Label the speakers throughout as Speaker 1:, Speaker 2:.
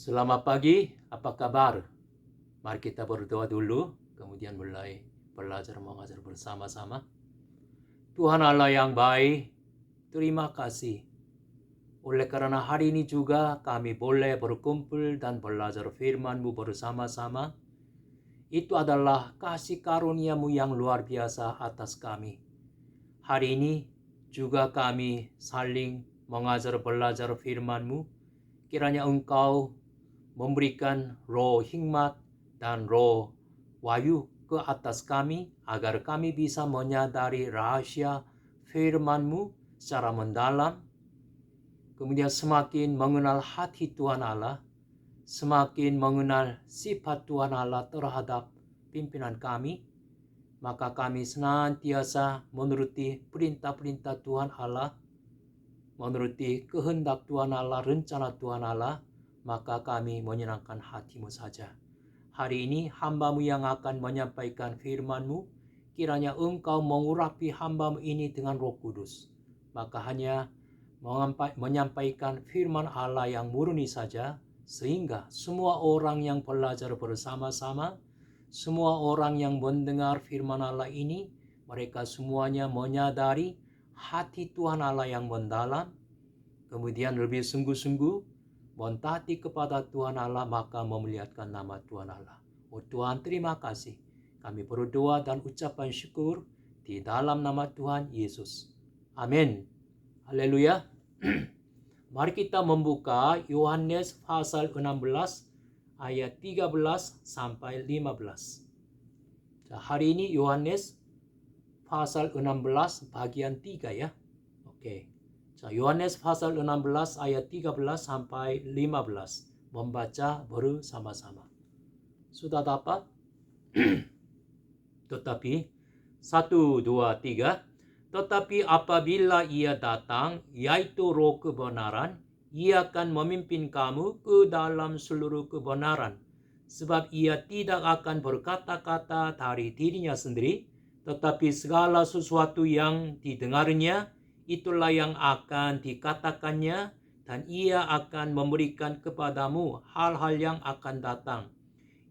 Speaker 1: Selamat pagi, apa kabar? Mari kita berdoa dulu, kemudian mulai belajar mengajar bersama-sama. Tuhan Allah yang baik, terima kasih. Oleh karena hari ini juga kami boleh berkumpul dan belajar firman-Mu bersama-sama. Itu adalah kasih karunia-Mu yang luar biasa atas kami. Hari ini juga kami saling mengajar belajar firman-Mu. Kiranya Engkau memberikan roh hikmat dan roh wahyu ke atas kami agar kami bisa menyadari rahasia firman-Mu secara mendalam, kemudian semakin mengenal hati Tuhan Allah, semakin mengenal sifat Tuhan Allah terhadap pimpinan kami, maka kami senantiasa menuruti perintah-perintah Tuhan Allah, menuruti kehendak Tuhan Allah, rencana Tuhan Allah, maka kami menyenangkan hati-Mu saja. Hari ini hamba-Mu yang akan menyampaikan firman-Mu, kiranya Engkau mengurapi hamba-Mu ini dengan Roh Kudus. Maka hanya menyampaikan firman Allah yang murni saja, sehingga semua orang yang belajar bersama-sama, semua orang yang mendengar firman Allah ini, mereka semuanya menyadari hati Tuhan Allah yang mendalam, kemudian lebih sungguh-sungguh mentaati kepada Tuhan Allah, maka memuliakan nama Tuhan Allah. Oh Tuhan, terima kasih. Kami berdoa dan ucapan syukur di dalam nama Tuhan Yesus. Amin. Haleluya. Mari kita membuka Yohanes pasal 16 ayat 13 sampai 15. Hari ini Yohanes pasal 16 bagian 3 ya. Oke. Yohanes pasal 16 ayat 13 sampai 15. Membaca bersama-sama. Sudah dapat? Tetapi 1, 2, 3. Tetapi apabila ia datang, yaitu Roh kebenaran, ia akan memimpin kamu ke dalam seluruh kebenaran. Sebab ia tidak akan berkata-kata dari dirinya sendiri, tetapi segala sesuatu yang didengarnya, itulah yang akan dikatakannya, dan ia akan memberikan kepadamu hal-hal yang akan datang.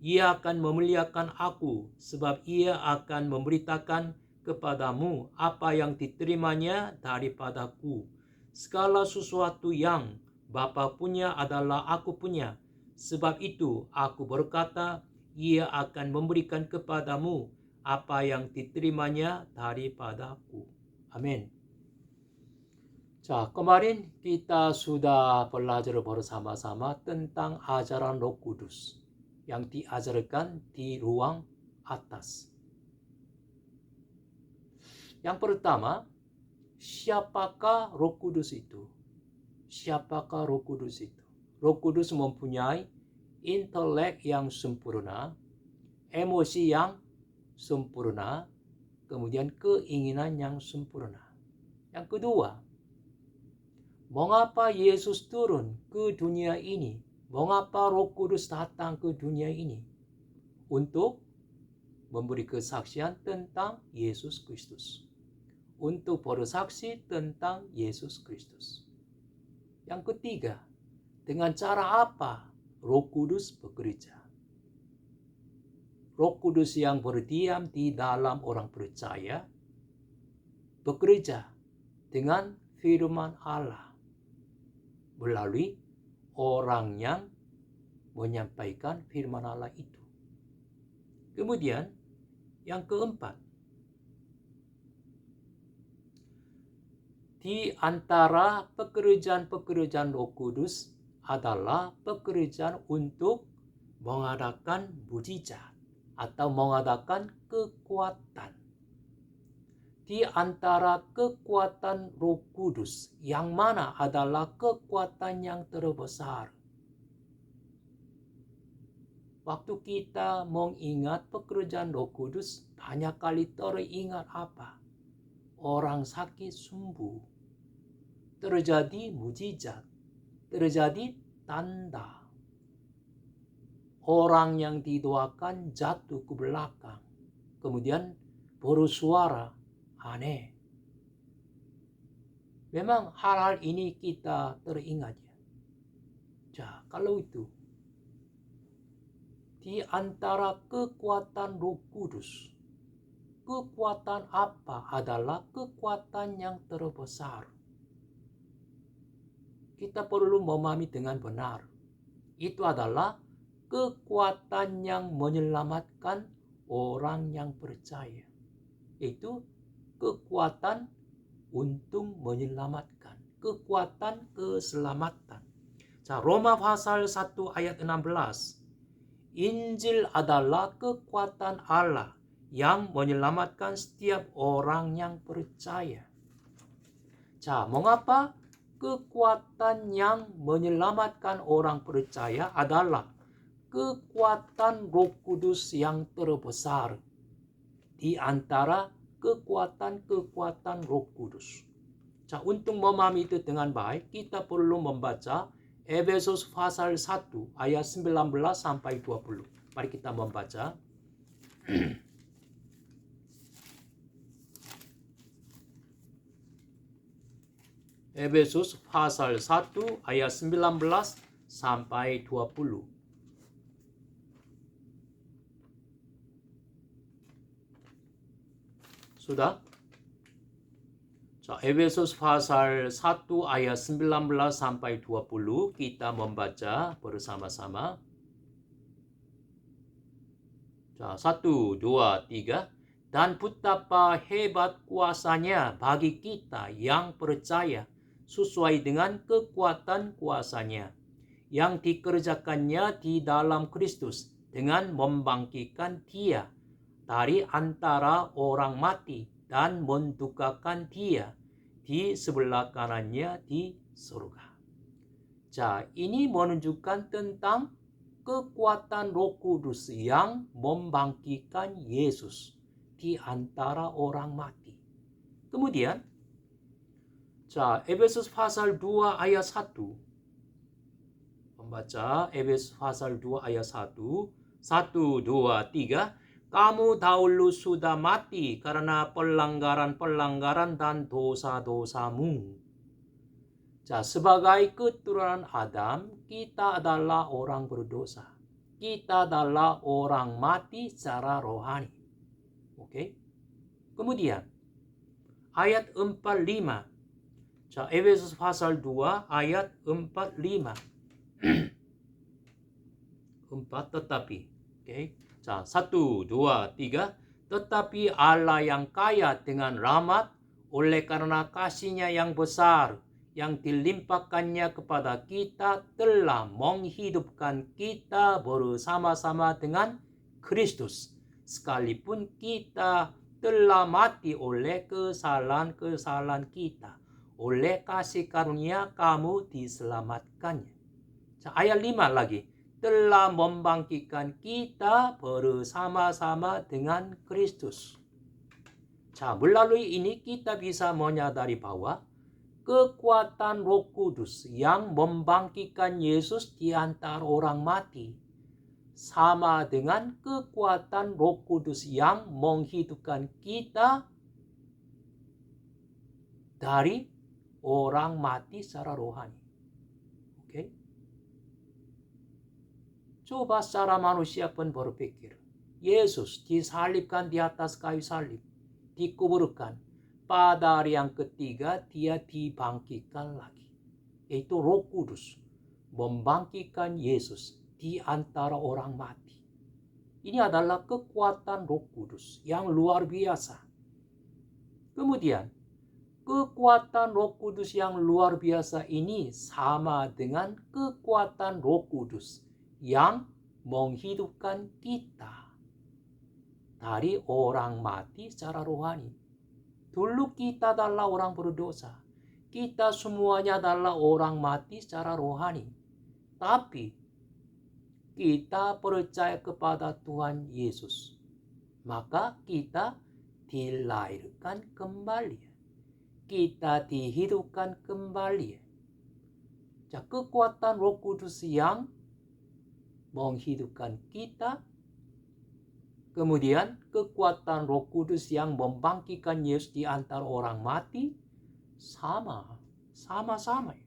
Speaker 1: Ia akan memuliakan aku, sebab ia akan memberitakan kepadamu apa yang diterimanya daripadaku. Segala sesuatu yang Bapa punya adalah aku punya. Sebab itu aku berkata, ia akan memberikan kepadamu apa yang diterimanya daripadaku. Amin. Kemarin kita sudah belajar bersama-sama tentang ajaran Roh Kudus yang diajarkan di ruang atas. Yang pertama, siapakah Roh Kudus itu? Siapakah Roh Kudus itu? Roh Kudus mempunyai intelek yang sempurna, emosi yang sempurna, kemudian keinginan yang sempurna. Yang kedua, mengapa Yesus turun ke dunia ini? Mengapa Roh Kudus datang ke dunia ini? Untuk memberi kesaksian tentang Yesus Kristus. Untuk bersaksi tentang Yesus Kristus. Yang ketiga, dengan cara apa Roh Kudus bekerja? Roh Kudus yang berdiam di dalam orang percaya bekerja dengan firman Allah melalui orang yang menyampaikan firman Allah itu. Kemudian yang keempat, di antara pekerjaan-pekerjaan Roh Kudus adalah pekerjaan untuk mengadakan mujizat atau mengadakan kekuatan. Di antara kekuatan Roh Kudus, yang mana adalah kekuatan yang terbesar. Waktu kita mengingat pekerjaan Roh Kudus, banyak kali teringat apa? Orang sakit sembuh, terjadi mujizat, terjadi tanda. Orang yang didoakan jatuh ke belakang, kemudian bersuara aneh. Memang hal-hal ini kita teringat ya. Kalau itu di antara kekuatan Roh Kudus. Kekuatan apa? Adalah kekuatan yang terbesar. Kita perlu memahami dengan benar. Itu adalah kekuatan yang menyelamatkan orang yang percaya. Itu kekuatan untuk menyelamatkan. Kekuatan keselamatan. Roma pasal 1 ayat 16. Injil adalah kekuatan Allah yang menyelamatkan setiap orang yang percaya. Mengapa kekuatan yang menyelamatkan orang percaya adalah kekuatan Roh Kudus yang terbesar di antara kekuatan-kekuatan Roh Kudus. Untuk memahami itu dengan baik, kita perlu membaca Efesus pasal 1 ayat 19 sampai 20. Mari kita membaca. Efesus pasal 1 ayat 19 sampai 20. Sudah? Efesus pasal 1 ayat 19 sampai 20 kita membaca bersama-sama. 1, 2, 3. Dan betapa hebat kuasanya bagi kita yang percaya sesuai dengan kekuatan kuasanya yang dikerjakannya di dalam Kristus dengan membangkitkan Dia dari antara orang mati dan mendudukan Dia di sebelah kanannya di surga. Ini menunjukkan tentang kekuatan Roh Kudus yang membangkitkan Yesus di antara orang mati. Kemudian, Efesus pasal 2 ayat 1. Membaca Efesus pasal 2 ayat 1. 1, 2, 3. Kamu dahulu sudah mati karena pelanggaran-pelanggaran dan dosa-dosamu. Sebagai keturunan Adam, kita adalah orang berdosa. Kita adalah orang mati secara rohani. Oke? Kemudian, ayat 45. Efesus pasal 2 ayat 45. 4 tetapi. Oke? 1, 2, 3. Tetapi Allah yang kaya dengan rahmat oleh karena kasih-Nya yang besar yang dilimpahkannya kepada kita telah menghidupkan kita bersama-sama dengan Kristus. Sekalipun kita telah mati oleh kesalahan-kesalahan kita, oleh kasih karunia kamu diselamatkannya. Ayat 5 lagi. Telah membangkitkan kita bersama-sama dengan Kristus. Melalui ini kita bisa menyadari bahwa kekuatan Roh Kudus yang membangkitkan Yesus di antara orang mati sama dengan kekuatan Roh Kudus yang menghidupkan kita dari orang mati secara rohani. Oke? Coba secara manusia pun berpikir. Yesus disalibkan di atas kayu salib, dikuburkan. Pada hari yang ketiga Dia dibangkitkan lagi. Yaitu Roh Kudus membangkitkan Yesus di antara orang mati. Ini adalah kekuatan Roh Kudus yang luar biasa. Kemudian, kekuatan Roh Kudus yang luar biasa ini sama dengan kekuatan Roh Kudus yang menghidupkan kita dari orang mati secara rohani. Dulu kita adalah orang berdosa. Kita semuanya adalah orang mati secara rohani. Tapi kita percaya kepada Tuhan Yesus. Maka kita dilahirkan kembali. Kita dihidupkan kembali. Kekuatan Roh Kudus yang menghidupkan kita. Kemudian kekuatan Roh Kudus yang membangkitkan Yesus di antara orang mati sama-sama.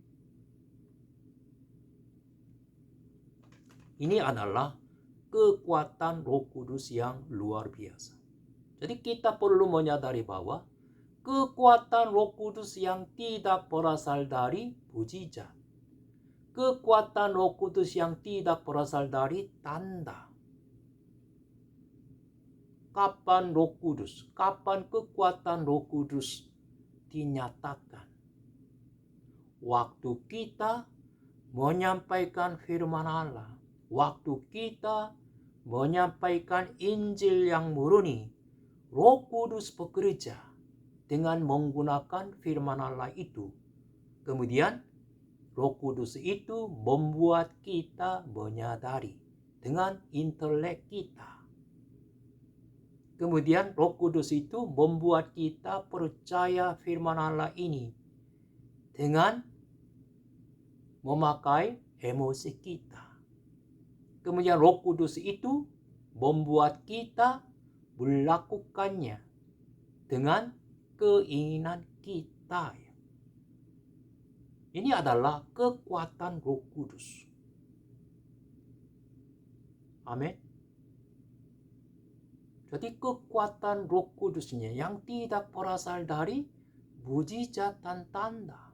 Speaker 1: Ini adalah kekuatan Roh Kudus yang luar biasa. Jadi kita perlu menyadari bahwa kekuatan Roh Kudus yang tidak berasal dari mujizat, kekuatan Roh Kudus yang tidak berasal dari tanda. Kapan Roh Kudus, kapan kekuatan Roh Kudus dinyatakan? Waktu kita menyampaikan firman Allah, waktu kita menyampaikan Injil yang murni, Roh Kudus bekerja dengan menggunakan firman Allah itu. Kemudian Roh Kudus itu membuat kita menyadari dengan intelek kita. Kemudian Roh Kudus itu membuat kita percaya firman Allah ini dengan memakai emosi kita. Kemudian Roh Kudus itu membuat kita melakukannya dengan keinginan kita. Ini adalah kekuatan Roh Kudus. Amin. Jadi kekuatan Roh Kudusnya yang tidak berasal dari mujizat dan tanda.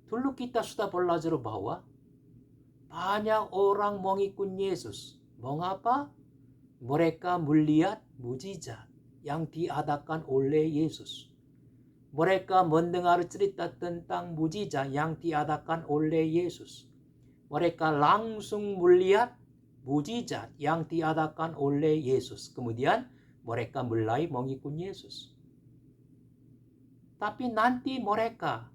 Speaker 1: Dulu kita sudah belajar bahwa banyak orang mengikut Yesus. Mengapa? Mereka melihat mujizat yang diadakan oleh Yesus. Mereka mendengar cerita tentang mujizat yang diadakan oleh Yesus. Mereka langsung melihat mujizat yang diadakan oleh Yesus. Kemudian mereka mulai mengikut Yesus. Tapi nanti mereka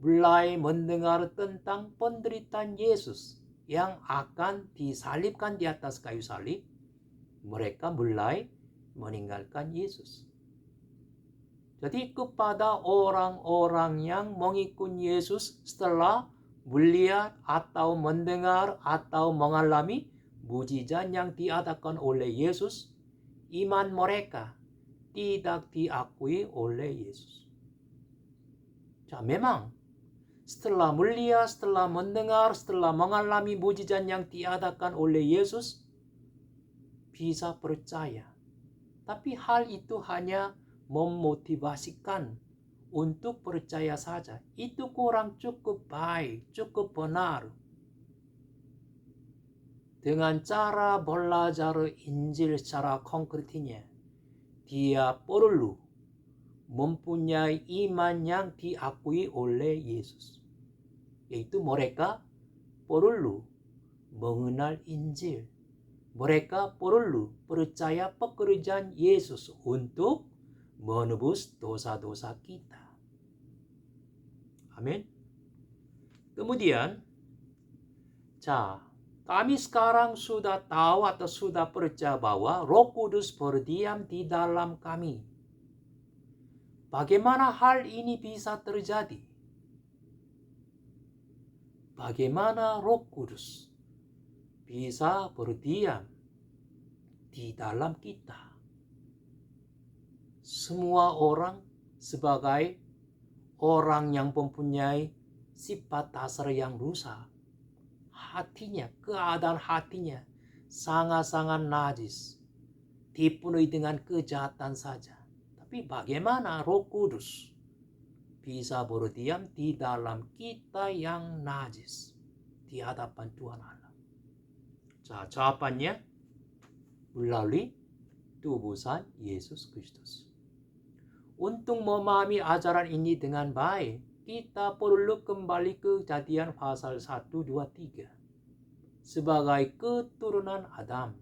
Speaker 1: mulai mendengar tentang penderitaan Yesus yang akan disalibkan di atas kayu salib. Mereka mulai meninggalkan Yesus. Jadi kepada orang-orang yang mengikut Yesus setelah melihat atau mendengar atau mengalami mujizat yang diadakan oleh Yesus, iman mereka tidak diakui oleh Yesus. Memang setelah melihat, setelah mendengar, setelah mengalami mujizat yang diadakan oleh Yesus, bisa percaya. Tapi hal itu hanya memotivasikan untuk percaya saja. Itu kurang cukup baik, cukup benar. Dengan cara belajar Injil secara konkretnya, dia perlu mempunyai iman yang diakui oleh Yesus. Yaitu mereka perlu mengenal Injil. Mereka perlu percaya pekerjaan Yesus untuk menebus dosa-dosa kita. Amin. Kemudian, kami sekarang sudah tahu atau sudah percaya bahwa Roh Kudus berdiam di dalam kami. Bagaimana hal ini bisa terjadi? Bagaimana Roh Kudus bisa berdiam di dalam kita? Semua orang sebagai orang yang mempunyai sifat dasar yang rusak, hatinya, keadaan hatinya sangat-sangat najis, dipenuhi dengan kejahatan saja. Tapi bagaimana Roh Kudus bisa berdiam di dalam kita yang najis di hadapan Tuhan Allah? Jawabannya melalui tubusan Yesus Kristus. Untuk memahami ajaran ini dengan baik, kita perlu kembali ke Kejadian pasal 1, 2, 3. Sebagai keturunan Adam,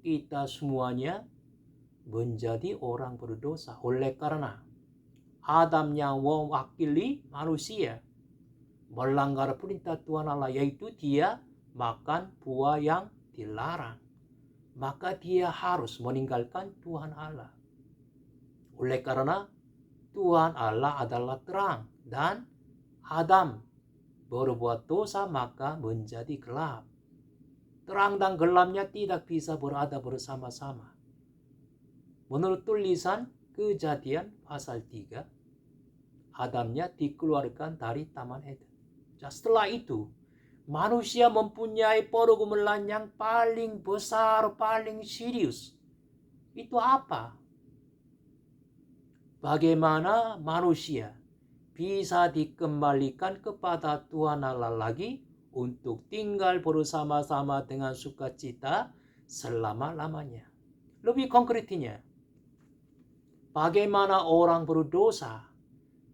Speaker 1: kita semuanya menjadi orang berdosa. Oleh karena Adam yang mewakili manusia melanggar perintah Tuhan Allah, yaitu dia makan buah yang dilarang, maka dia harus meninggalkan Tuhan Allah. Oleh karena Tuhan Allah adalah terang dan Adam berbuat dosa maka menjadi gelap. Terang dan gelapnya tidak bisa berada bersama-sama. Menurut tulisan Kejadian pasal 3, Adamnya dikeluarkan dari Taman Eden. Setelah itu manusia mempunyai pergumulan yang paling besar, paling serius. Itu apa? Bagaimana manusia bisa dikembalikan kepada Tuhan Allah lagi untuk tinggal bersama-sama dengan sukacita selama-lamanya. Lebih konkretnya, bagaimana orang berdosa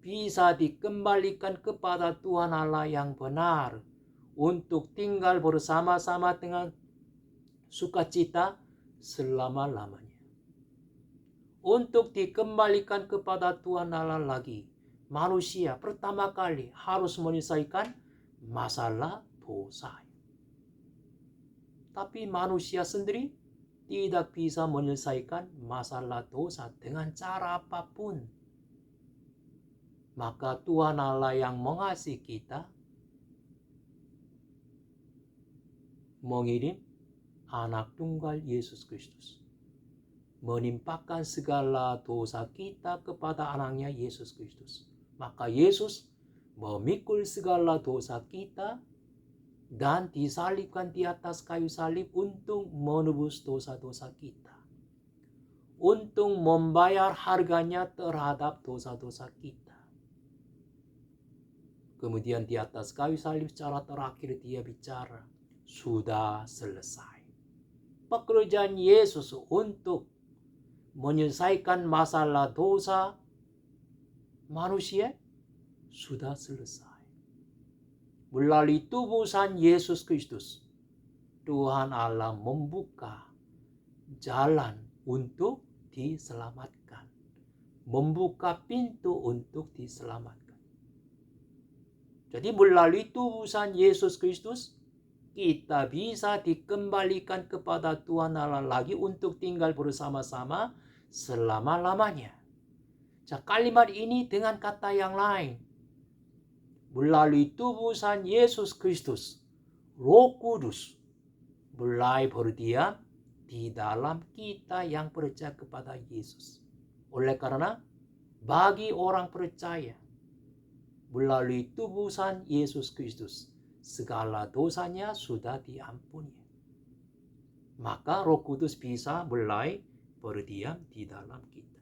Speaker 1: bisa dikembalikan kepada Tuhan Allah yang benar untuk tinggal bersama-sama dengan sukacita selama-lamanya. Untuk dikembalikan kepada Tuhan Allah lagi, manusia pertama kali harus menyelesaikan masalah dosa. Tapi manusia sendiri tidak bisa menyelesaikan masalah dosa dengan cara apapun. Maka Tuhan Allah yang mengasihi kita mengirim anak tunggal Yesus Kristus, menimpakan segala dosa kita kepada anaknya Yesus Kristus. Maka Yesus memikul segala dosa kita dan disalibkan di atas kayu salib untuk menebus dosa-dosa kita, untuk membayar harganya terhadap dosa-dosa kita. Kemudian di atas kayu salib secara terakhir dia bicara, sudah selesai. Pekerjaan Yesus untuk menyelesaikan masalah dosa manusia sudah selesai. Melalui tubuhan Yesus Kristus, Tuhan Allah membuka jalan untuk diselamatkan, membuka pintu untuk diselamatkan. Jadi melalui tubuhan Yesus Kristus, kita bisa dikembalikan kepada Tuhan Allah lagi untuk tinggal bersama-sama selama-lamanya. Kalimat ini dengan kata yang lain, melalui tubuhan Yesus Kristus, Roh Kudus mulai berdiam di dalam kita yang percaya kepada Yesus. Oleh karena bagi orang percaya, melalui tubuhan Yesus Kristus, segala dosanya sudah diampuni. Maka Roh Kudus bisa mulai berdiam di dalam kita.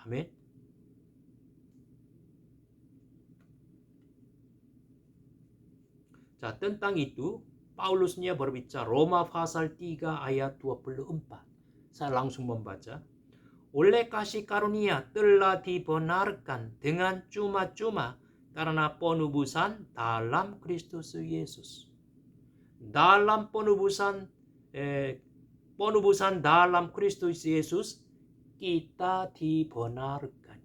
Speaker 1: Amin. Tentang itu, Paulusnya berbicara Roma pasal 3 ayat 24. Saya langsung membaca. Oleh kasih karunia telah dibenarkan dengan cuma-cuma karena penebusan dalam Kristus Yesus. Dalam penebusan dalam Kristus Yesus, kita dibenarkan.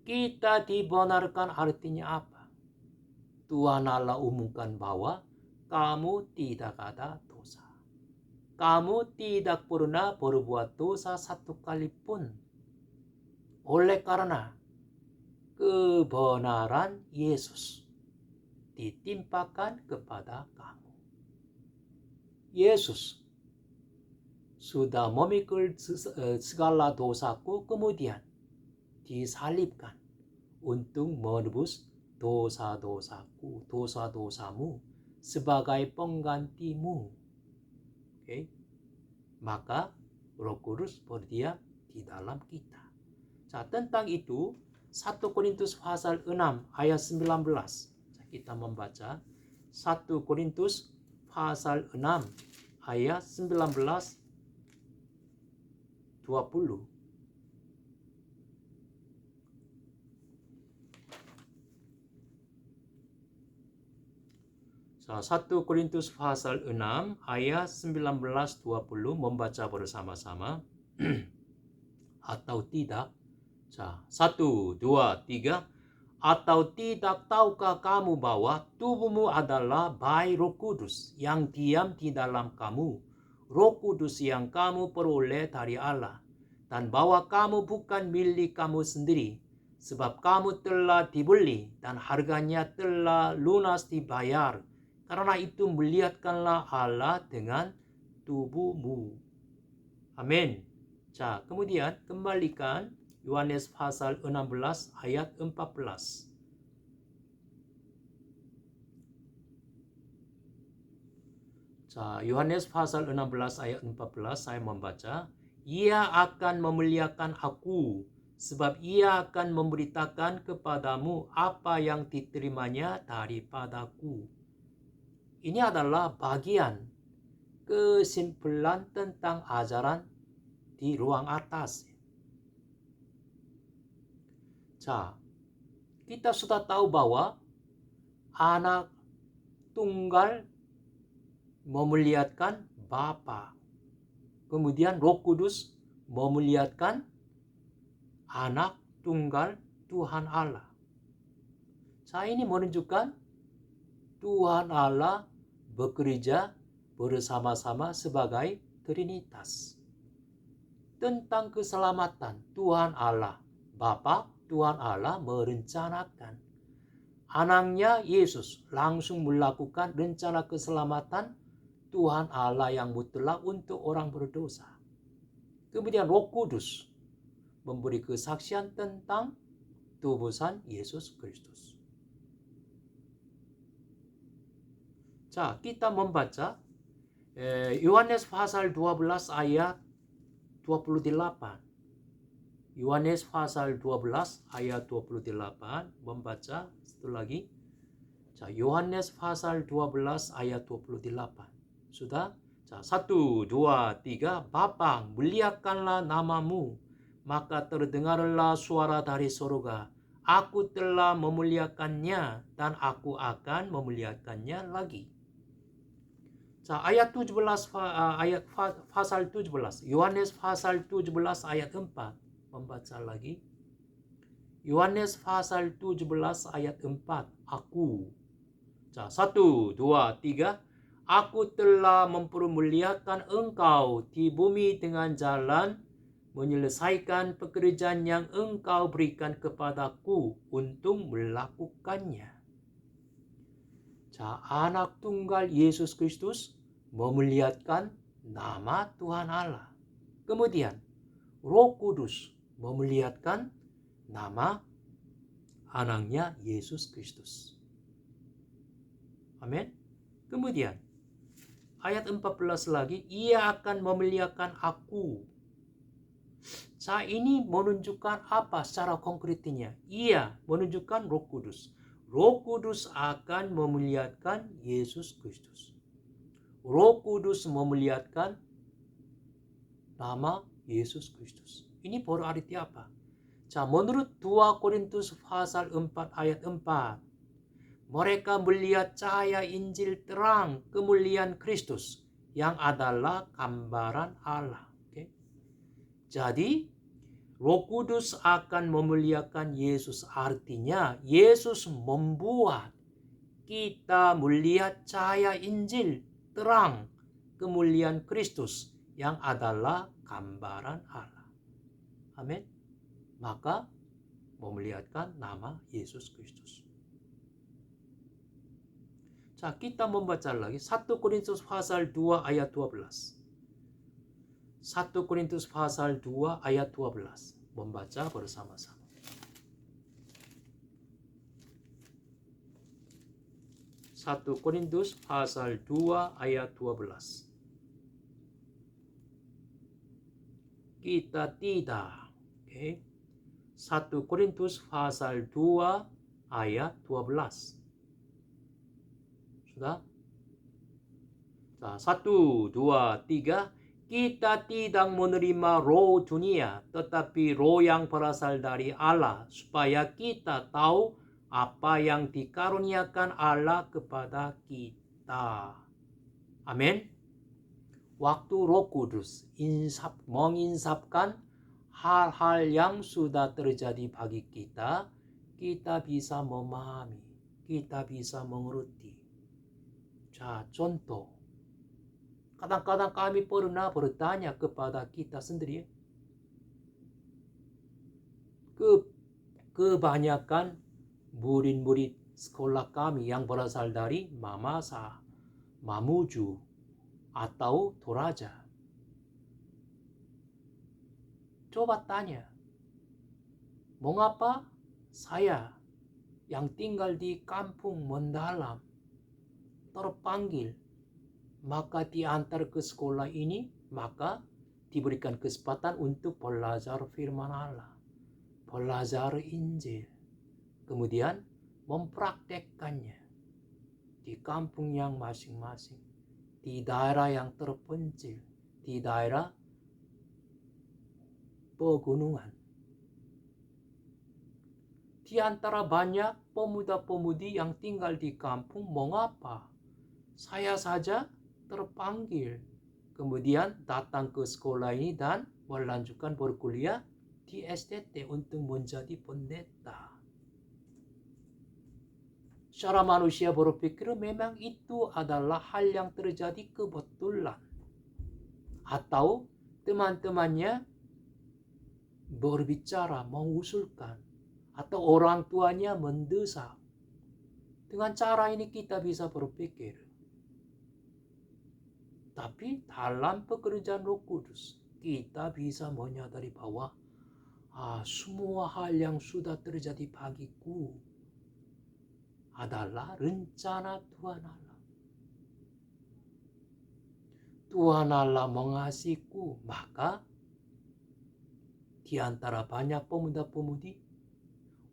Speaker 1: Kita dibenarkan artinya apa? Tuhan Allah umumkan bahwa kamu tidak ada dosa. Kamu tidak pernah berbuat dosa satu kali pun. Oleh karena kebenaran Yesus ditimpakan kepada kamu. Yesus sudah memikul segala dosaku, kemudian disalibkan untuk menebus dosa-dosaku, dosa-dosamu sebagai penggantimu. Okay? Maka Roh Kudus berdiam di dalam kita. Tentang itu 1 Korintus pasal 6 ayat 19. Kita membaca 1 Korintus pasal 6 ayat 19 20. 1 Korintus pasal 6 ayat 19-20 membaca bersama-sama. Atau tidak? 1, 2, 3. Atau tidak tahukah kamu bahwa tubuhmu adalah bayi Roh Kudus yang diam di dalam kamu, Roh Kudus yang kamu peroleh dari Allah, dan bahwa kamu bukan milik kamu sendiri, sebab kamu telah dibeli dan harganya telah lunas dibayar. Karena itu melihatkanlah Allah dengan tubuhmu. Amin. Kemudian kembalikan Yohanes pasal 16 ayat 14. 자, Yohanes pasal 16 ayat 14 saya membaca. Ia akan memuliakan aku, sebab ia akan memberitakan kepadamu apa yang diterimanya daripadaku. Ini adalah bagian kesimpulan tentang ajaran di ruang atas. 자, kita sudah tahu bahwa anak tunggal memuliakan Bapa. Kemudian Roh Kudus memuliakan anak tunggal Tuhan Allah. Ini menunjukkan Tuhan Allah bekerja bersama-sama sebagai Trinitas. Tentang keselamatan Tuhan Allah Bapa, Tuhan Allah merencanakan. Anaknya Yesus langsung melakukan rencana keselamatan Tuhan Allah yang mutlak untuk orang berdosa. Kemudian Roh Kudus memberi kesaksian tentang tubusan Yesus Kristus. 자, kita membaca Yohanes pasal 12 ayat 28. Yohanes pasal 12 ayat 28 membaca satu lagi. 자, Yohanes pasal 12 ayat 28. Sudah? 자, 1, 2, 3. Bapa, muliakanlah namamu. Maka terdengarlah suara dari surga. Aku telah memuliakannya dan aku akan memuliakannya lagi. 자, ayat 17 ayat pasal 17. Yohanes pasal 17 ayat 4. Membaca lagi. Yohanes pasal 17 ayat 4. Aku. 자, 1, 2, 3. Aku telah mempermuliakan engkau di bumi dengan jalan menyelesaikan pekerjaan yang engkau berikan kepadaku untuk melakukannya. 자, anak tunggal Yesus Kristus memuliakan nama Tuhan Allah. Kemudian Roh Kudus memuliakan nama anaknya Yesus Kristus. Amin. Kemudian ayat 14 lagi, ia akan memuliakan aku. Ini menunjukkan apa secara konkretnya? Ia menunjukkan Roh Kudus. Roh Kudus akan memuliakan Yesus Kristus. Roh Kudus memuliakan nama Yesus Kristus. Ini berarti apa? menurut 2 Korintus pasal 4 ayat 4. Mereka melihat cahaya Injil terang kemuliaan Kristus yang adalah gambaran Allah. Okay? Jadi, Roh Kudus akan memuliakan Yesus. Artinya, Yesus membuat kita melihat cahaya Injil terang kemuliaan Kristus yang adalah gambaran Allah. Amin. Maka memuliakan nama Yesus Kristus. 자, kita membaca lagi 1 Korintus pasal 2 ayat 12. 1 Korintus pasal 2 ayat 12. Membaca bersama-sama. 1 Korintus pasal 2 ayat 12. Kita tidak. Okay. 1 Korintus pasal 2 ayat 12. Sudah? 1, 2, 3. Kita tidak menerima roh dunia, tetapi roh yang berasal dari Allah, supaya kita tahu apa yang dikaruniakan Allah kepada kita. Amin. Waktu Roh Kudus menginsapkan hal-hal yang sudah terjadi bagi kita, kita bisa memahami, kita bisa mengerti. 자, contoh. Kadang-kadang kami pernah bertanya kepada kita sendiri. Kebanyakan murid-murid sekolah kami yang berasal dari Mamasa, Mamuju, atau Toraja. Coba tanya. Mengapa saya yang tinggal di kampung mendalam terpanggil, maka diantar ke sekolah ini, maka diberikan kesempatan untuk belajar firman Allah, belajar Injil, kemudian mempraktekkannya di kampung yang masing-masing, di daerah yang terpencil, di daerah pegunungan. Di antara banyak pemuda-pemudi yang tinggal di kampung, mengapa saya saja terpanggil kemudian datang ke sekolah ini dan melanjutkan berkuliah di STT untuk menjadi pendeta? Secara manusia berpikir memang itu adalah hal yang terjadi kebetulan, atau teman-temannya berbicara, mengusulkan, atau orang tuanya mendesak. Dengan cara ini kita bisa berpikir. Tapi dalam pekerjaan Roh Kudus, kita bisa menyadari bahwa semua hal yang sudah terjadi bagiku adalah rencana Tuhan Allah. Tuhan Allah mengasihiku, maka di antara banyak pemuda-pemudi,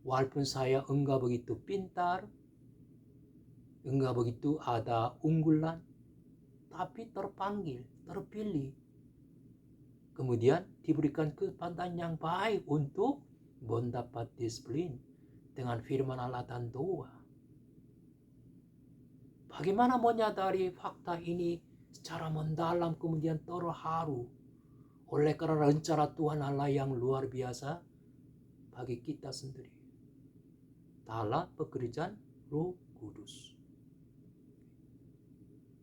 Speaker 1: walaupun saya enggak begitu pintar, enggak begitu ada unggulan, tapi terpanggil, terpilih. Kemudian diberikan kesempatan yang baik untuk mendapat disiplin dengan firman Allah dan doa. Bagaimana menyadari fakta ini secara mendalam kemudian terharu oleh karena rencana Tuhan Allah yang luar biasa bagi kita sendiri dalam pekerjaan Roh Kudus.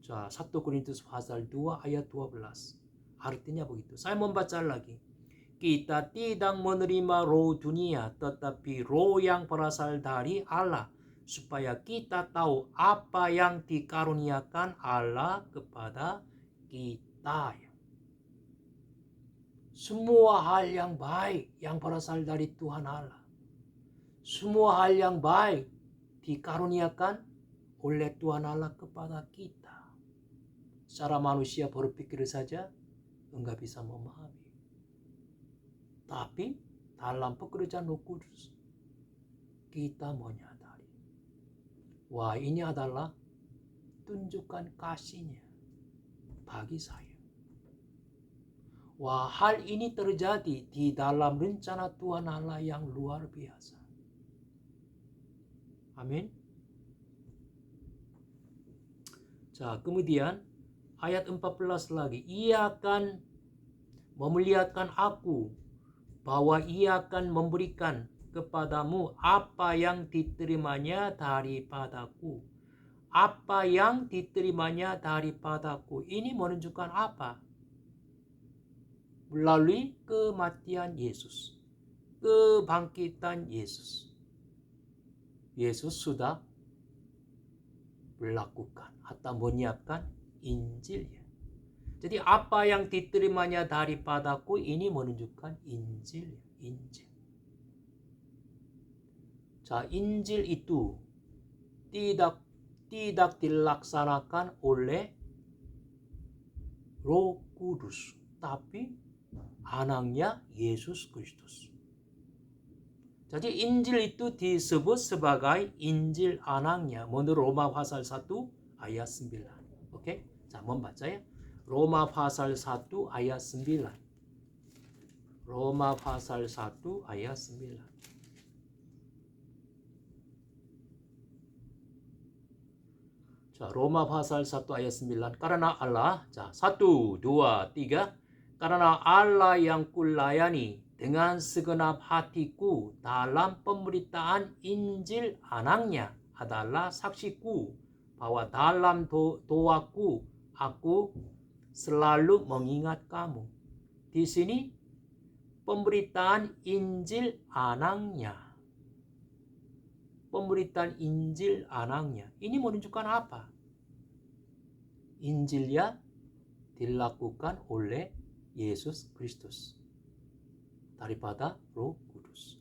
Speaker 1: 1 Korintus pasal 2 ayat 12. Artinya begitu. Saya membaca lagi. Kita tidak menerima roh dunia, tetapi roh yang berasal dari Allah, supaya kita tahu apa yang dikaruniakan Allah kepada kita. Semua hal yang baik yang berasal dari Tuhan Allah, semua hal yang baik dikaruniakan oleh Tuhan Allah kepada kita. Secara manusia berpikir saja enggak bisa memahami. Tapi dalam pekerjaan Roh Kudus kita menyadari, wah, ini adalah tunjukkan kasih-Nya bagi saya. Wah, hal ini terjadi di dalam rencana Tuhan Allah yang luar biasa. Amin. Kemudian ayat 14 lagi. Ia akan memuliakan aku, bahwa ia akan memberikan kepadamu apa yang diterimanya daripadaku. Apa yang diterimanya daripadaku. Ini menunjukkan apa? Melalui kematian Yesus, kebangkitan Yesus. Yesus sudah melakukan atau menyiapkan Injilnya. Jadi apa yang diterimanya daripadaku ini menunjukkan Injil. Injil itu tidak dilaksanakan oleh Roh Kudus, tapi anaknya Yesus Kristus. Jadi Injil itu disebut sebagai Injil anaknya menurut Roma pasal 1 ayat 9. Oke, membaca ya. Roma pasal 1 ayat 9. Roma pasal 1 ayat 9. Roma pasal 1 ayat 9. Karena Allah, 1, 2, 3. Karena Allah yang kulayani dengan segenap hatiku dalam pemberitaan Injil anaknya adalah saksiku bahwa dalam doaku aku selalu mengingat kamu. Di sini pemberitaan Injil anaknya. Pemberitaan Injil anaknya. Ini menunjukkan apa? Injilnya dilakukan oleh Yesus Kristus daripada Roh Kudus.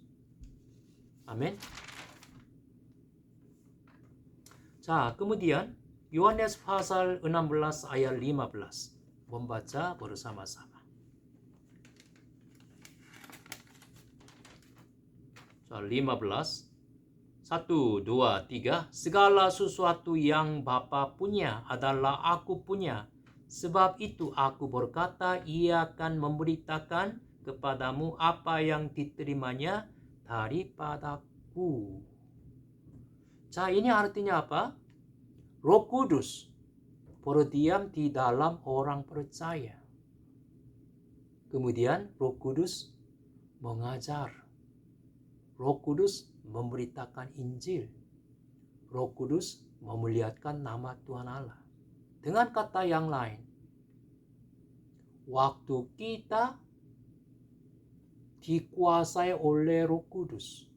Speaker 1: Amin. 자, kemudian Yohanes pasal 16 ayat 15. Membaca bersama-sama. 자, 15. 1, 2, 3. Segala sesuatu yang Bapa punya adalah aku punya. Sebab itu aku berkata, ia akan memberitakan kepadamu apa yang diterimanya daripadaku. 자, ini artinya apa? Roh Kudus berdiam di dalam orang percaya. Kemudian Roh Kudus mengajar. Roh Kudus memberitakan Injil. Roh Kudus memuliakan nama Tuhan Allah. Dengan kata yang lain, waktu kita dikuasai oleh Roh Kudus,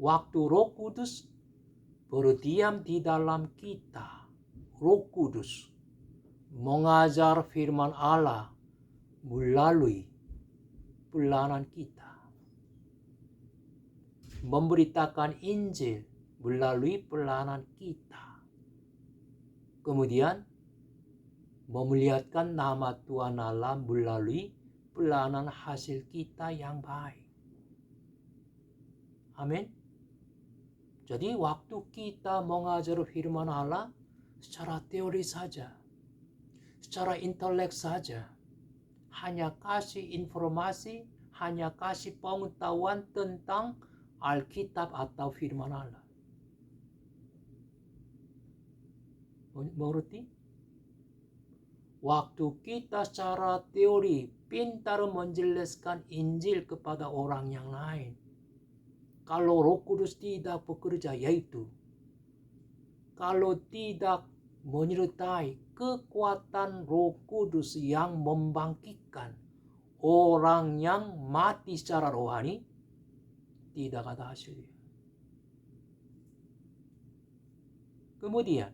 Speaker 1: waktu Roh Kudus berdiam di dalam kita, Roh Kudus mengajar firman Allah melalui pelayanan kita, memberitakan Injil melalui pelayanan kita, kemudian memuliakan nama Tuhan Allah melalui pelayanan hasil kita yang baik. Amin. Jadi waktu kita mengajar firman Allah secara teori saja, secara intelek saja, hanya kasih informasi, hanya kasih pengetahuan tentang Alkitab atau firman Allah. Mengerti? Waktu kita secara teori pintar menjelaskan Injil kepada orang yang lain, kalau Roh Kudus tidak bekerja, yaitu kalau tidak menyertai kekuatan Roh Kudus yang membangkitkan orang yang mati secara rohani, tidak ada hasilnya. Kemudian,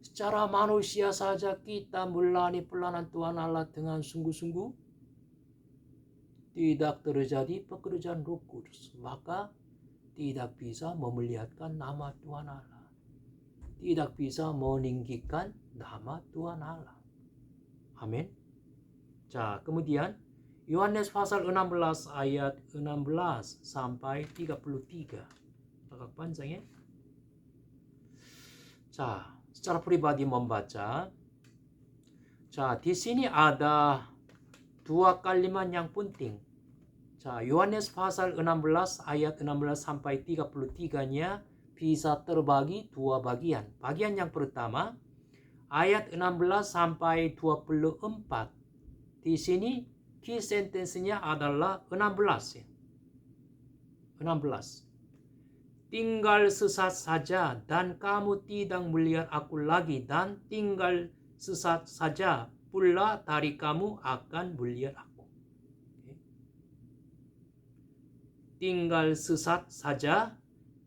Speaker 1: secara manusia saja kita melayani pelayanan Tuhan Allah dengan sungguh-sungguh, tidak terjadi pekerjaan Roh Kudus, maka tidak bisa memuliakan nama Tuhan Allah, tidak bisa meninggikan nama Tuhan Allah. Amin. 자, kemudian Yohanes pasal 16 ayat 16 sampai 33. Agak panjang ya. 자, secara pribadi membaca. 자, di sini ada dua kalimat yang penting. 자, Yohanes pasal 16 ayat 16 sampai 33-nya bisa terbagi dua bagian. Bagian yang pertama, ayat 16 sampai 24. Di sini key sentence-nya adalah 16. 16. Tinggal sesaat saja dan kamu tidak melihat aku lagi, dan tinggal sesaat saja pula dari kamu akan melihat aku. Tinggal sesaat saja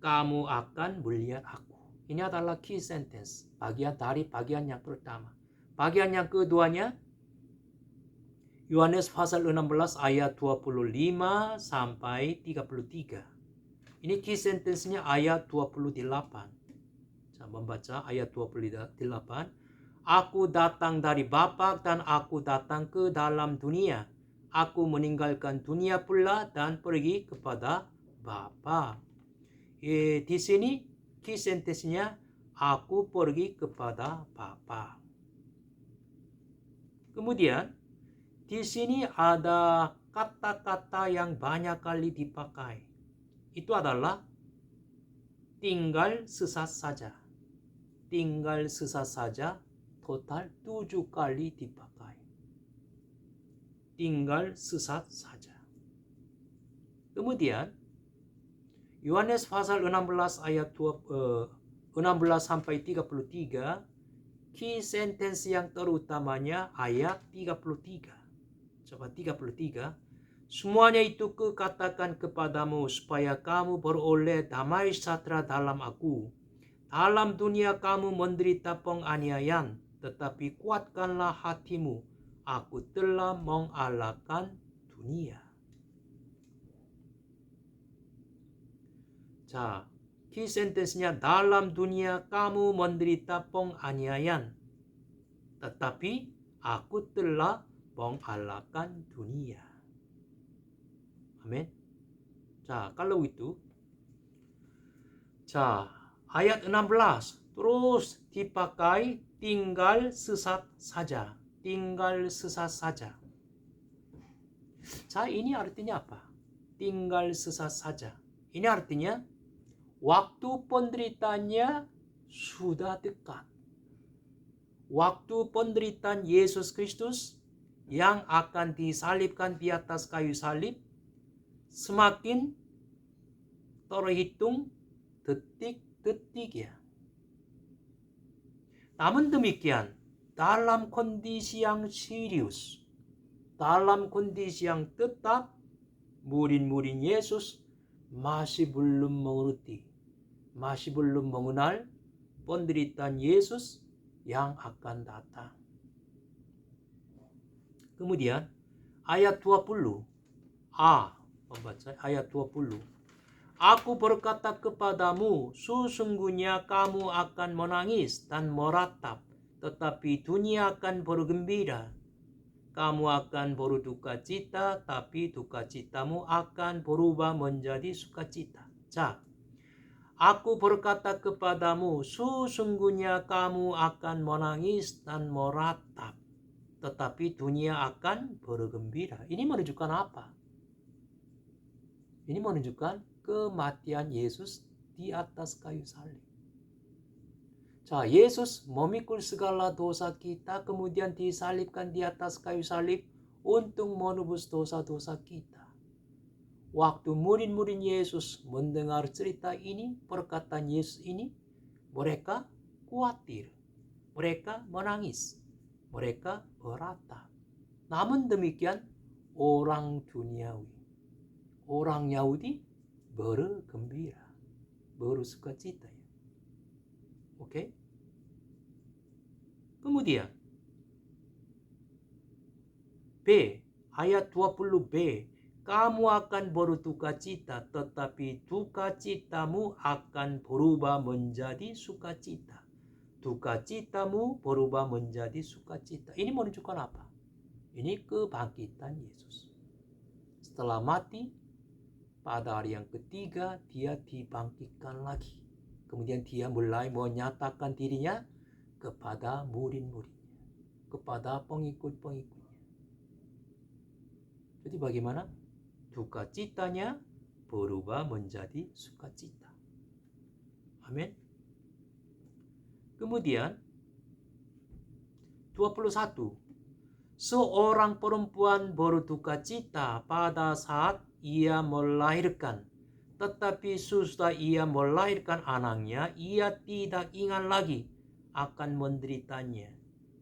Speaker 1: kamu akan melihat aku. Ini adalah key sentence, bagian dari bagian yang pertama. Bagian yang keduanya, Yohanes pasal 16 ayat 25 sampai 33. Ini key sentence-nya ayat 28. Saya membaca ayat 28. Aku datang dari Bapa dan aku datang ke dalam dunia. Aku meninggalkan dunia pula dan pergi kepada Bapa. Di sini key sentence-nya aku pergi kepada Bapa. Kemudian di sini ada kata-kata yang banyak kali dipakai. Itu adalah tinggal sesaat saja. Tinggal sesaat saja total 7 kali dipakai. Tinggal sesaat saja. Kemudian Yohanes pasal 16 ayat 16 sampai 33, key sentence yang terutamanya ayat 33. Coba 33. Semuanya itu kukatakan kepadamu supaya kamu beroleh damai sejahtera dalam aku. Dalam dunia kamu menderita penganiayaan, tetapi kuatkanlah hatimu. Aku telah mengalahkan dunia. 자, 키 sentencenya dalam dunia kamu menderita penganiayaan. Tetapi aku telah mengalahkan dunia. Amin. 자, kalau itu, 자, ayat 16 terus dipakai tinggal sesat saja. Tinggal sesat saja. 자, ini artinya apa? Tinggal sesat saja. Ini artinya waktu penderitaannya sudah dekat. Waktu penderitaan Yesus Kristus yang akan disalibkan di atas kayu salib semakin terhitung detik-detiknya. Namun demikian, dalam kondisi yang serius, dalam kondisi yang tetap, murid-murid Yesus masih belum mengerti, masih belum mengenal penderitaan Yesus yang akan datang. Kemudian ayat 20. Membaca ayat 20. Aku berkata kepadamu, sesungguhnya kamu akan menangis dan meratap, tetapi dunia akan bergembira. Kamu akan berduka cita, tapi duka citamu akan berubah menjadi sukacita. 자, aku berkata kepadamu, sesungguhnya kamu akan menangis dan meratap, tetapi dunia akan bergembira. Ini menunjukkan apa? Ini menunjukkan kematian Yesus di atas kayu salib. 자, Yesus memikul segala dosa kita, kemudian disalibkan di atas kayu salib untuk menebus dosa-dosa kita. Waktu murid-murid Yesus mendengar cerita ini, perkataan Yesus ini, mereka khawatir, mereka menangis, mereka meratap. Namun demikian, orang duniawi, orang Yahudi bergembira, bersukacita. Oke? Kemudian B, ayat 20b, kamu akan berduka cita, tetapi duka citamu akan berubah menjadi sukacita. Duka citamu berubah menjadi sukacita. Ini menunjukkan apa? Ini kebangkitan Yesus. Setelah mati, pada hari yang ketiga dia dibangkitkan lagi. Kemudian dia mulai menyatakan dirinya kepada murid-muridnya, kepada pengikut-pengikutnya. Jadi bagaimana? Duka citanya berubah menjadi sukacita. Amin. Kemudian 21. Seorang perempuan berduka cita pada saat ia melahirkan, tetapi sesudah ia melahirkan anaknya, ia tidak ingat lagi akan menderitanya,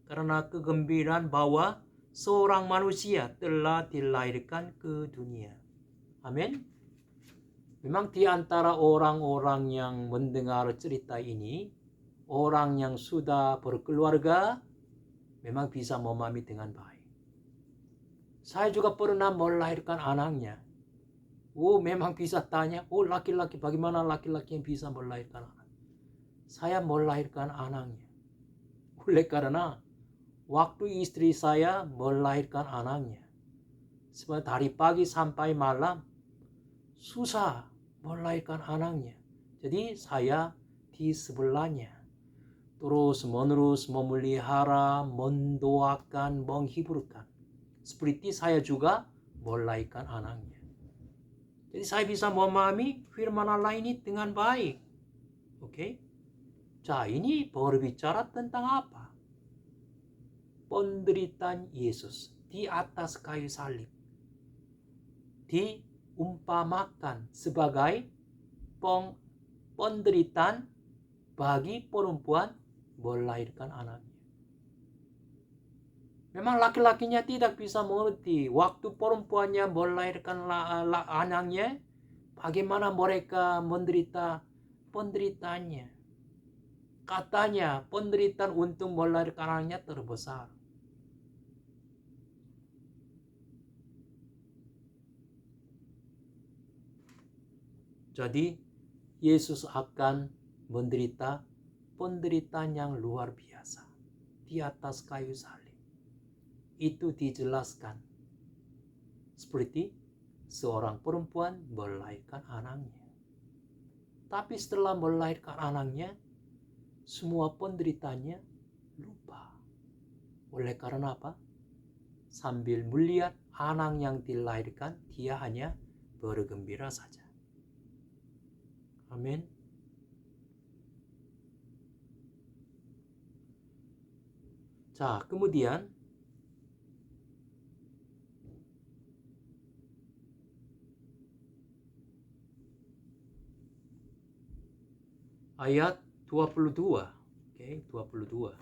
Speaker 1: karena kegembiraan bahwa seorang manusia telah dilahirkan ke dunia. Amin. Memang di antara orang-orang yang mendengar cerita ini, orang yang sudah berkeluarga memang bisa memahami dengan baik. Saya juga pernah melahirkan anaknya. Memang bisa tanya, laki-laki, bagaimana laki-laki yang bisa melahirkan anak? Saya melahirkan anaknya. Oleh karena waktu istri saya melahirkan anaknya, dari pagi sampai malam susah melahirkan anaknya. Jadi saya di sebelahnya terus-menerus memelihara, mendoakan, menghiburkan. Seperti saya juga melahirkan anaknya. Jadi saya bisa memahami firman Allah ini dengan baik. Oke? 자, ini berbicara tentang apa? Penderitaan Yesus di atas kayu salib diumpamakan sebagai penderitaan bagi perempuan melahirkan anaknya. Memang laki-lakinya tidak bisa mengerti waktu perempuannya melahirkan anaknya, bagaimana mereka menderita penderitaannya. Katanya penderitaan untuk melahirkan anaknya terbesar. Jadi Yesus akan menderita penderitaan yang luar biasa di atas kayu salib. Itu dijelaskan seperti seorang perempuan melahirkan anaknya. Tapi setelah melahirkan anaknya, semua penderitaannya lupa. Oleh karena apa? Sambil melihat anak yang dilahirkan, dia hanya bergembira saja. Amin. 자, kemudian ayat 22. Oke, 22.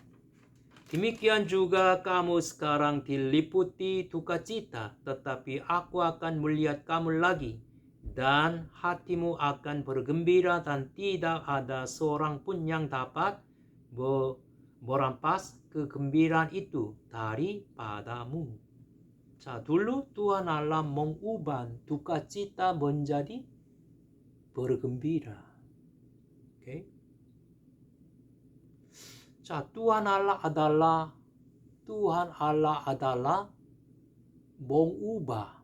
Speaker 1: Demikian juga kamu sekarang diliputi duka cita, tetapi aku akan melihat kamu lagi, dan hatimu akan bergembira, dan tidak ada seorang pun yang dapat merampas kegembiraan itu daripadamu. 자, dulu Tuhan Allah mengubah duka cita menjadi bergembira. Oke. 자, Tuhan Allah adalah mengubah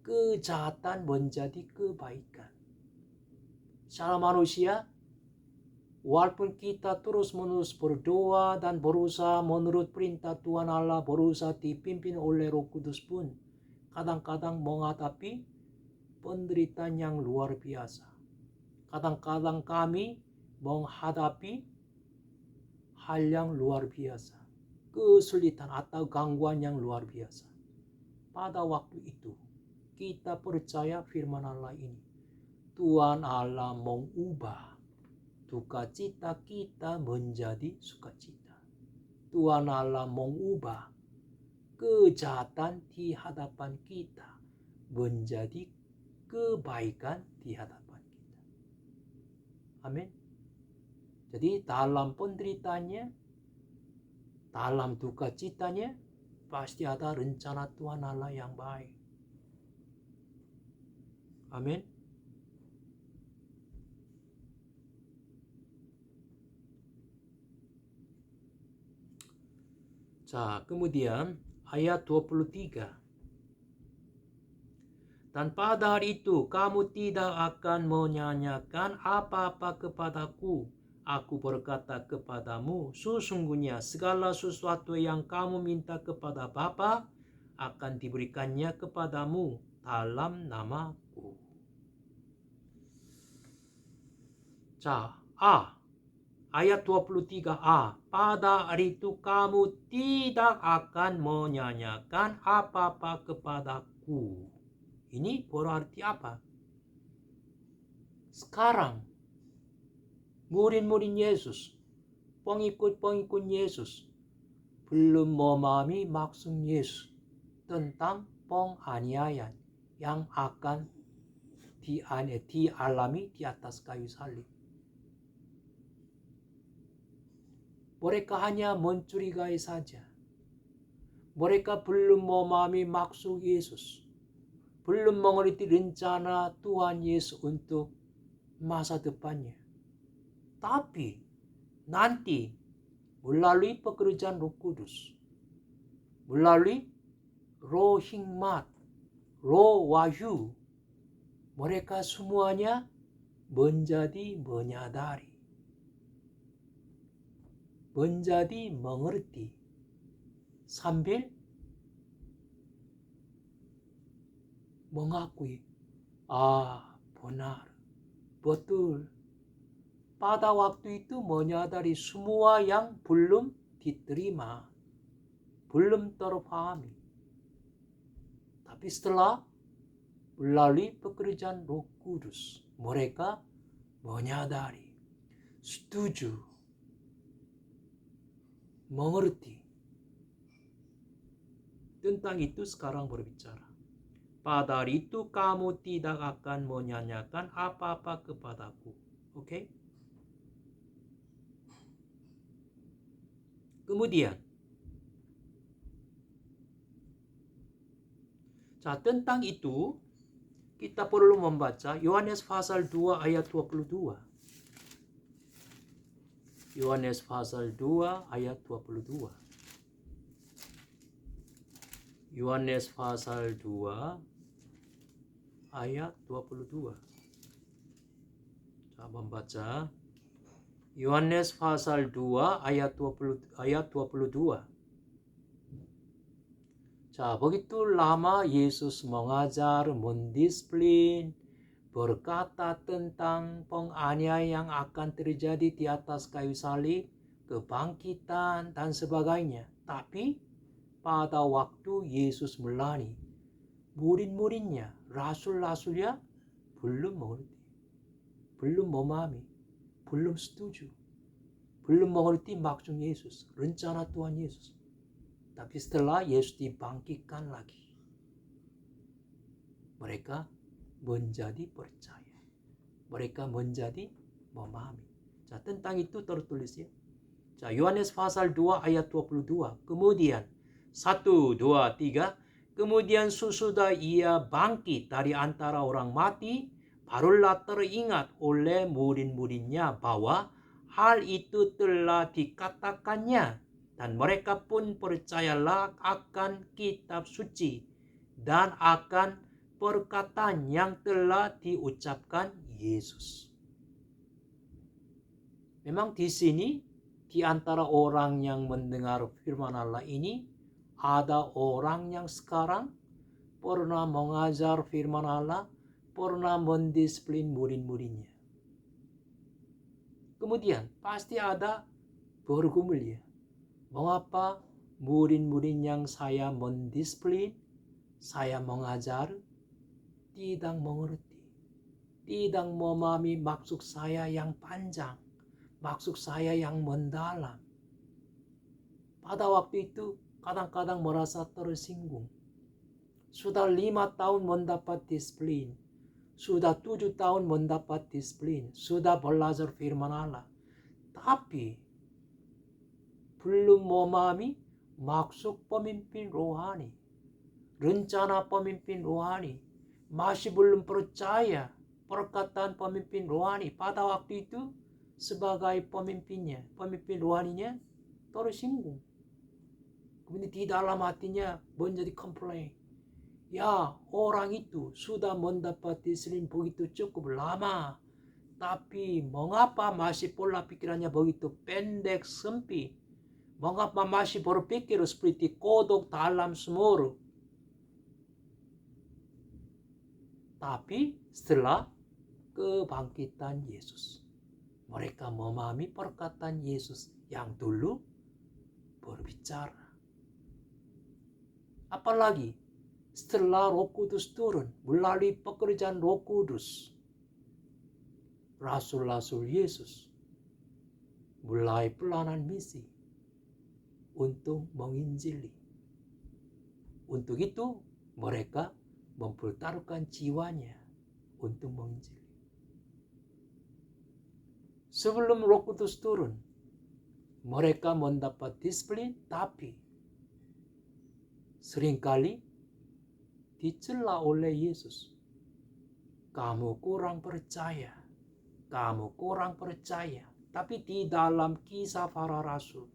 Speaker 1: kejahatan menjadi kebaikan. Secara manusia, walaupun kita terus-menerus berdoa dan berusaha menurut perintah Tuhan Allah, berusaha dipimpin oleh Roh Kudus pun, kadang-kadang menghadapi penderitaan yang luar biasa. Kadang-kadang kami menghadapi hal yang luar biasa, kesulitan atau gangguan yang luar biasa. Pada waktu itu, kita percaya firman Allah ini. Tuhan Allah mengubah duka cita kita menjadi sukacita. Tuhan Allah mengubah kejahatan di hadapan kita menjadi kebaikan di hadapan kita. Amin. Jadi dalam penderitaannya, dalam duka citanya, pasti ada rencana Tuhan Allah yang baik. Amin. 자, kemudian ayat 23. Dan pada hari itu kamu tidak akan menyanyikan apa-apa kepadaku. Aku berkata kepadamu, sesungguhnya segala sesuatu yang kamu minta kepada Bapa akan diberikannya kepadamu dalam namaku. 자, ayat 23a. Pada hari itu kamu tidak akan menyanyikan apa-apa kepadaku. Ini berarti apa? Sekarang murid-murid Yesus, pengikut-pengikut Yesus belum memahami maksud Yesus tentang penganiayaan yang akan dialami di atas kayu salib. Mereka hanya mencurigai saja. Mereka belum memahami maksud Yesus, belum mengerti rencana Tuhan Yesus untuk masa depannya. Tapi nanti melalui pekerjaan Roh Kudus, melalui Roh Hikmat, Roh Wahyu, mereka semuanya menjadi menyadari, menjadi mengerti, sambil mengakui, benar, betul. Pada waktu itu menyadari semua yang belum diterima, belum terpahami. Tapi setelah melalui pekerjaan Roh Kudus, mereka menyadari, setuju, mengerti. Tentang itu sekarang berbicara. Pada hari itu kamu tidak akan menyanyikan apa-apa kepadaku. Oke? Kemudian, tentang itu, Kita perlu membaca Yohanes pasal 2 ayat 22. Yohanes pasal 2 ayat 22. Yohanes pasal 2 ayat 22. Saya membaca Yohanes pasal 2 ayat 22. 자, begitu lama Yesus mengajar, mendisiplin, berkata tentang penganiayaan yang akan terjadi di atas kayu salib, kebangkitan, dan sebagainya. Tapi pada waktu Yesus melayani, murid-muridnya, rasul-rasulnya belum mengerti, belum memahami, belum setuju, belum mengerti maksud Yesus, rencana Tuhan Yesus. Tapi setelah Yesus dibangkitkan lagi, mereka menjadi percaya. Mereka menjadi memahami. Tentang itu tertulis ya. Yohanes pasal 2 ayat 22. Kemudian 1, 2, 3. Kemudian sesudah ia bangkit dari antara orang mati, barulah teringat oleh murid-muridnya bahwa hal itu telah dikatakannya. Dan mereka pun percayalah akan kitab suci dan akan perkataan yang telah diucapkan Yesus. Memang di sini, di antara orang yang mendengar firman Allah ini, ada orang yang sekarang pernah mengajar firman Allah, pernah mendisiplin murid-muridnya. Kemudian pasti ada bergumul ya. Mengapa murid-murid yang saya mendisiplin, saya mengajar, tidak mengerti, tidak memahami maksud saya yang panjang, maksud saya yang mendalam. Pada waktu itu kadang-kadang merasa tersinggung. Sudah 5 tahun mendapat disiplin, sudah 7 tahun mendapat disiplin, sudah belajar firman Allah, tapi belum memahami maksud pemimpin rohani, rencana pemimpin rohani, masih belum percaya perkataan pemimpin rohani. Pada waktu itu sebagai pemimpinnya, pemimpin rohaninya tersinggung. Kemudian di dalam hatinya menjadi komplain. Ya, orang itu sudah mendapat disiplin begitu cukup lama, tapi mengapa masih pola pikirannya begitu pendek, sempit? Mengapa masih berpikir seperti kodok dalam sumur? Tapi setelah kebangkitan Yesus, mereka memahami perkataan Yesus yang dulu berbicara. Apalagi setelah Roh Kudus turun melalui pekerjaan Roh Kudus, rasul-rasul Yesus mulai pelayanan misi untuk menginjili. Untuk itu mereka mempertaruhkan jiwanya untuk menginjili. Sebelum Roh Kudus turun, mereka mendapat disiplin, tapi seringkali dicela oleh Yesus. Kamu kurang percaya, kamu kurang percaya. Tapi di dalam kisah para rasul,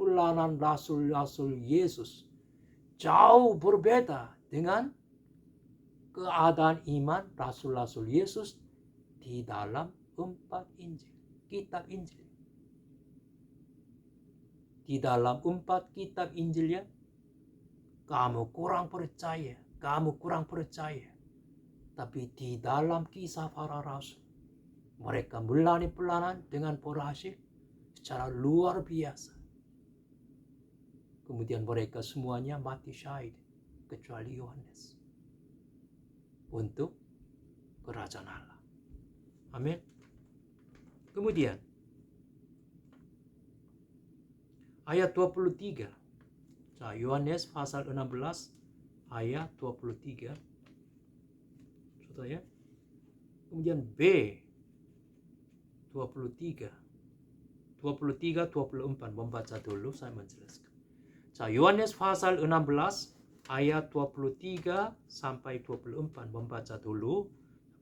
Speaker 1: pelayanan rasul-rasul Yesus jauh berbeda dengan keadaan iman rasul-rasul Yesus di dalam 4 Injil, kitab Injil. Di dalam 4 kitab Injilnya, kamu kurang percaya, kamu kurang percaya. Tapi di dalam kisah para rasul, mereka melayani pelayanan dengan berhasil secara luar biasa. Kemudian mereka semuanya mati syahid, kecuali Yohanes, untuk kerajaan Allah. Amin. Kemudian ayat 23. Yohanes pasal 16 ayat 23. Sudah ya. Kemudian B 23, 24 membaca dulu, saya menjelaskan. Yohanes pasal 16 ayat 23 sampai 24. Membaca dulu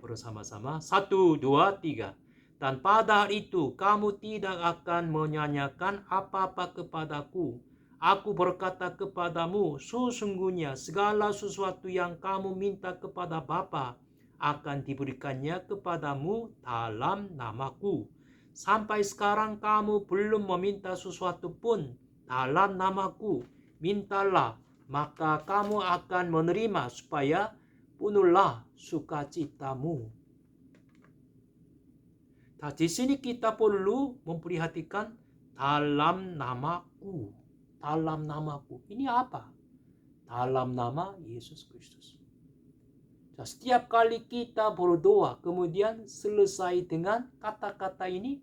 Speaker 1: bersama-sama. 1, 2, 3. Dan pada hari itu kamu tidak akan menyanyikan apa-apa kepadaku. Aku berkata kepadamu, sesungguhnya segala sesuatu yang kamu minta kepada Bapa akan diberikannya kepadamu dalam namaku. Sampai sekarang kamu belum meminta sesuatu pun dalam namaku. Mintalah, maka kamu akan menerima supaya penuhlah sukacitamu. Nah, di sini kita perlu memperhatikan dalam namaku. Dalam namaku. Ini apa? Dalam nama Yesus Kristus. Nah, setiap kali kita berdoa, kemudian selesai dengan kata-kata ini,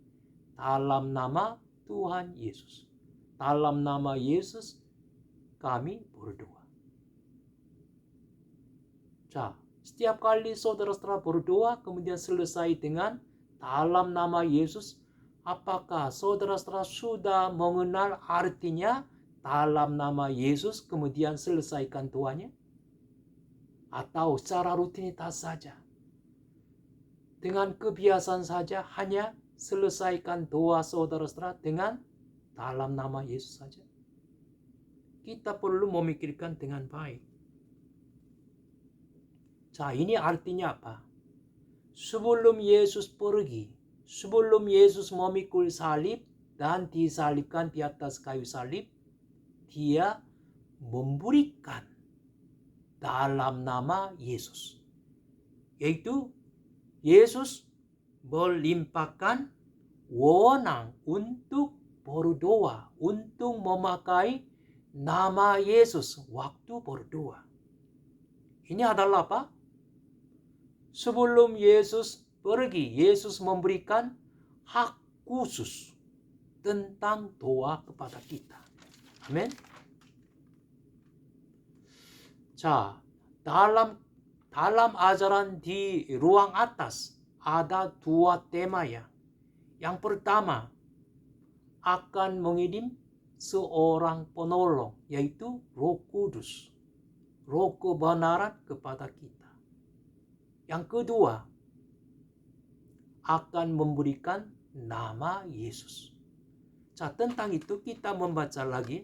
Speaker 1: dalam nama Tuhan Yesus. Dalam nama Yesus kami berdoa. Nah, setiap kali saudara-saudara berdoa, kemudian selesai dengan dalam nama Yesus, apakah saudara-saudara sudah mengenal artinya dalam nama Yesus, kemudian selesaikan doanya? Atau secara rutinitas saja, dengan kebiasaan saja, hanya selesaikan doa saudara-saudara dengan dalam nama Yesus saja? Kita perlu memikirkan dengan baik. Nah, ini artinya apa? Sebelum Yesus pergi, sebelum Yesus memikul salib dan disalibkan di atas kayu salib, dia memberikan dalam nama Yesus. Yaitu Yesus melimpahkan wewenang untuk berdoa, untuk memakai nama Yesus waktu berdoa. Ini adalah apa? Sebelum Yesus pergi, Yesus memberikan hak khusus tentang doa kepada kita. Amin. 자, dalam ajaran di ruang atas ada dua tema ya. Yang pertama, akan mengirim seorang penolong, yaitu Roh Kudus, Roh kebenaran kepada kita. Yang kedua, akan memberikan nama Yesus. tentang itu kita membaca lagi.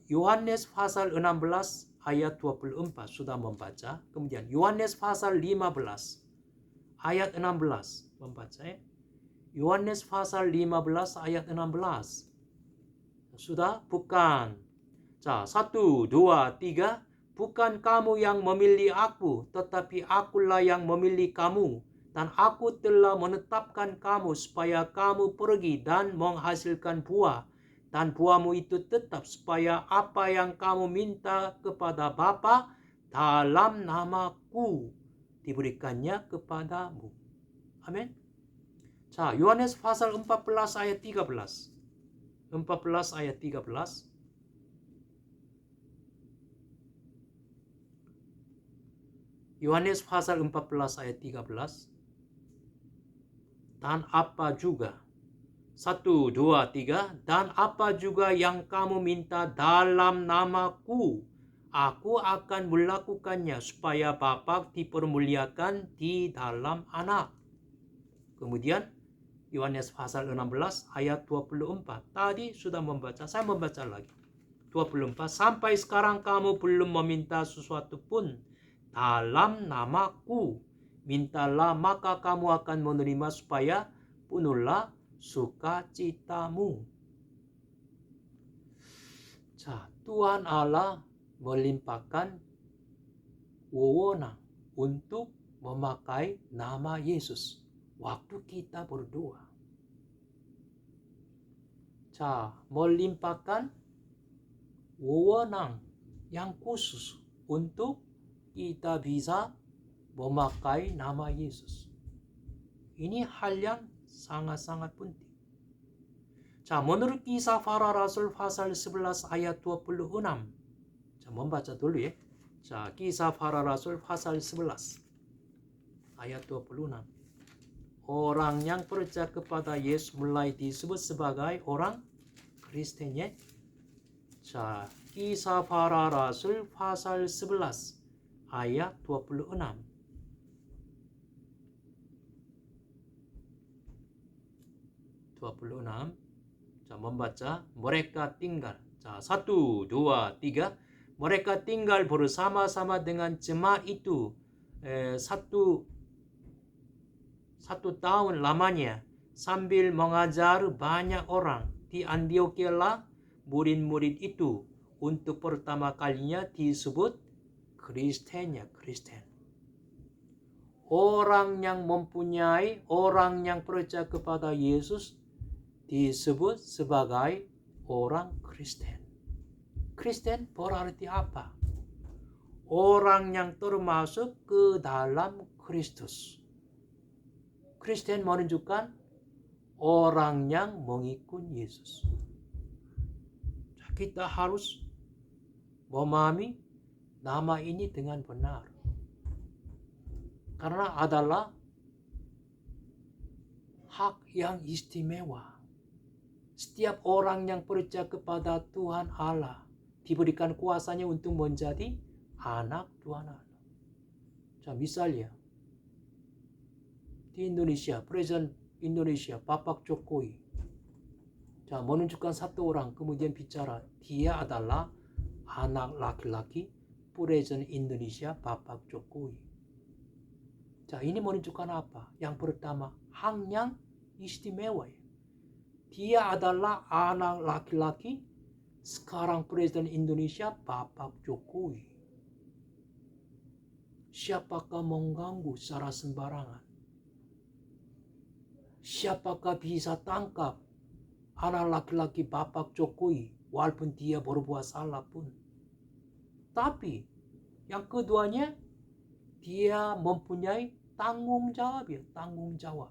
Speaker 1: Yohanes pasal 16 ayat 24 sudah membaca. Kemudian Yohanes pasal 15 ayat 16 membaca ya. Yohanes pasal 15 ayat 16. Sudah? Bukan. 1, 2, 3. Bukan kamu yang memilih aku, tetapi akulah yang memilih kamu. Dan aku telah menetapkan kamu supaya kamu pergi dan menghasilkan buah. Dan buahmu itu tetap, supaya apa yang kamu minta kepada Bapa dalam namaku diberikannya kepadamu. Amin. Yohanes pasal 14 ayat 13. 14 ayat 13. Yohanes pasal 14 ayat 13. Dan apa juga, 1, 2, 3. Dan apa juga yang kamu minta dalam namaku, aku akan melakukannya, supaya Bapa dipermuliakan di dalam Anak. Kemudian Yohanes pasal 16 ayat 24. Tadi sudah membaca, saya membaca lagi. 24. Sampai sekarang kamu belum meminta sesuatu pun dalam namaku. Mintalah, maka kamu akan menerima, supaya penuhlah sukacitamu. Tuhan Allah melimpahkan wewenang untuk memakai nama Yesus waktu kita berdoa. Melimpahkan wewenang yang khusus untuk kita bisa memakai nama Yesus. Ini hal yang sangat-sangat penting. Menurut Kisah Para Rasul pasal 11 ayat 26. Membaca dulu ya. Kisah Para Rasul pasal 11 ayat 26. Orang yang percaya kepada Yesus mulai disebut sebagai orang Kristen ya. 자, Kisah Para Rasul pasal 11 ayat 26. 자, membaca. Mereka tinggal. 자, 1, 2, 3. Mereka tinggal bersama-sama dengan jemaat itu satu tahun lamanya sambil mengajar banyak orang. Di Antioquia lah murid-murid itu untuk pertama kalinya disebut Kristen. Orang yang percaya kepada Yesus disebut sebagai orang Kristen. Kristen berarti apa? Orang yang termasuk ke dalam Kristus. Kristen menunjukkan orang yang mengikut Yesus. Kita harus memahami nama ini dengan benar. Karena adalah hak yang istimewa. Setiap orang yang percaya kepada Tuhan Allah diberikan kuasanya untuk menjadi anak Tuhan Allah. 자, misalnya di Indonesia, Presiden Indonesia, Bapak Jokowi. 자, menunjukkan satu orang kemudian bicara, dia adalah anak laki-laki Presiden Indonesia, Bapak Jokowi. 자, ini menunjukkan apa? Yang pertama, hak yang istimewa. Dia adalah anak laki-laki sekarang Presiden Indonesia, Bapak Jokowi. Siapakah mengganggu secara sembarangan? Siapakah bisa tangkap anak laki-laki Bapak Jokowi walaupun dia berbuat salah pun? Tapi yang keduanya, dia mempunyai tanggung jawab.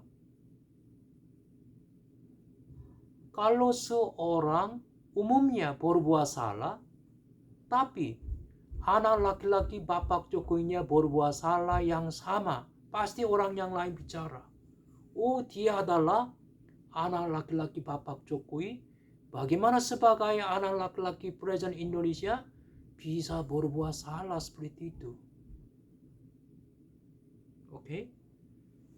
Speaker 1: Kalau seorang umumnya berbuat salah, tapi anak laki-laki Bapak Jokowinya berbuat salah yang sama, pasti orang yang lain bicara, oh, dia adalah anak laki-laki Bapak Jokowi. Bagaimana sebagai anak laki-laki Presiden Indonesia bisa berbuat salah seperti itu? Oke?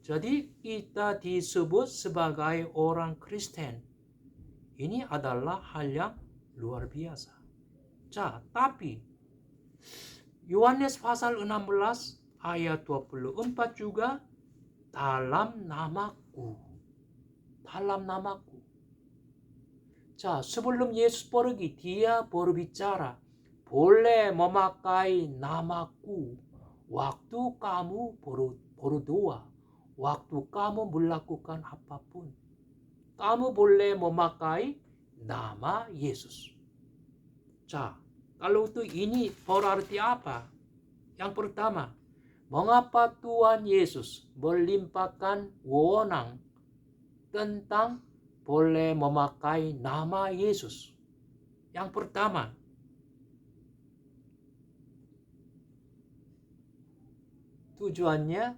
Speaker 1: Jadi kita disebut sebagai orang Kristen. Ini adalah hal yang luar biasa. 자, tapi Yohanes pasal 16 ayat 24 juga dalam namaku. 자, sebelum Yesus pergi, dia berbicara, boleh memakai namaku waktu kamu berdoa, waktu kamu melakukan apapun. Kamu boleh memakai nama Yesus. 자, kalau itu ini berarti apa? Yang pertama, mengapa Tuhan Yesus melimpahkan wewenang tentang boleh memakai nama Yesus? Yang pertama, tujuannya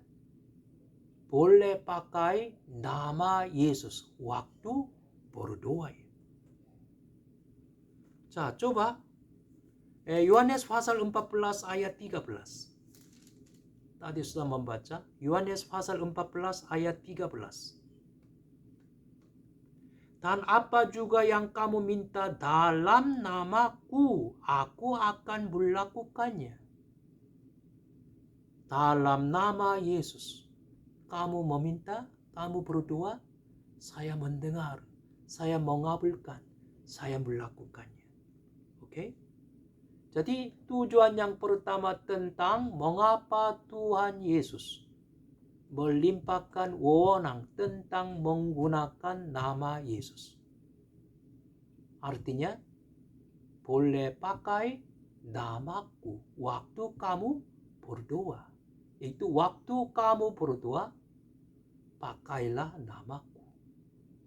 Speaker 1: boleh pakai nama Yesus waktu berdoa. 자, coba Yohanes pasal 14 ayat 13. Tadi sudah membaca. Yohanes pasal 14 ayat 13. Dan apa juga yang kamu minta dalam namaku, aku akan melakukannya. Dalam nama Yesus. Kamu meminta, kamu berdoa, saya mendengar, saya mengabulkan, saya melakukannya. Oke? Jadi tujuan yang pertama tentang mengapa Tuhan Yesus melimpahkan wewenang tentang menggunakan nama Yesus. Artinya, boleh pakai namaku waktu kamu berdoa. Itu waktu kamu berdoa, pakailah namaku.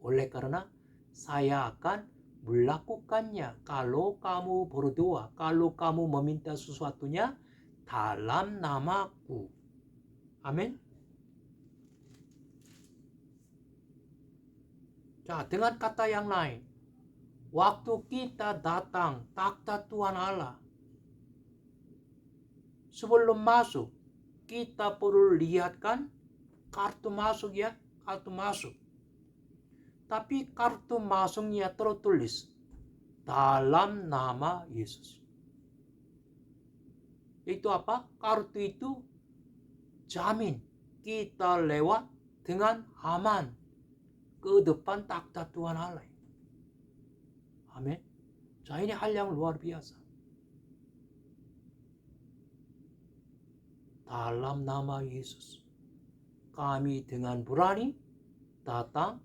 Speaker 1: Oleh karena saya akan melakukannya kalau kamu berdoa, kalau kamu meminta sesuatunya dalam namaku. Amin. 자, dengan kata yang lain, Waktu kita datang takhta Tuhan Allah, sebelum masuk, kita perlu lihatkan kartu masuk ya, kartu masuk. Tapi kartu masuknya tertulis dalam nama Yesus. Itu apa? Kartu itu jamin kita lewat dengan aman ke depan takhta Tuhan Allah. Amin. Jadi ini hal yang luar biasa. Dalam nama Yesus, kami dengan berani datang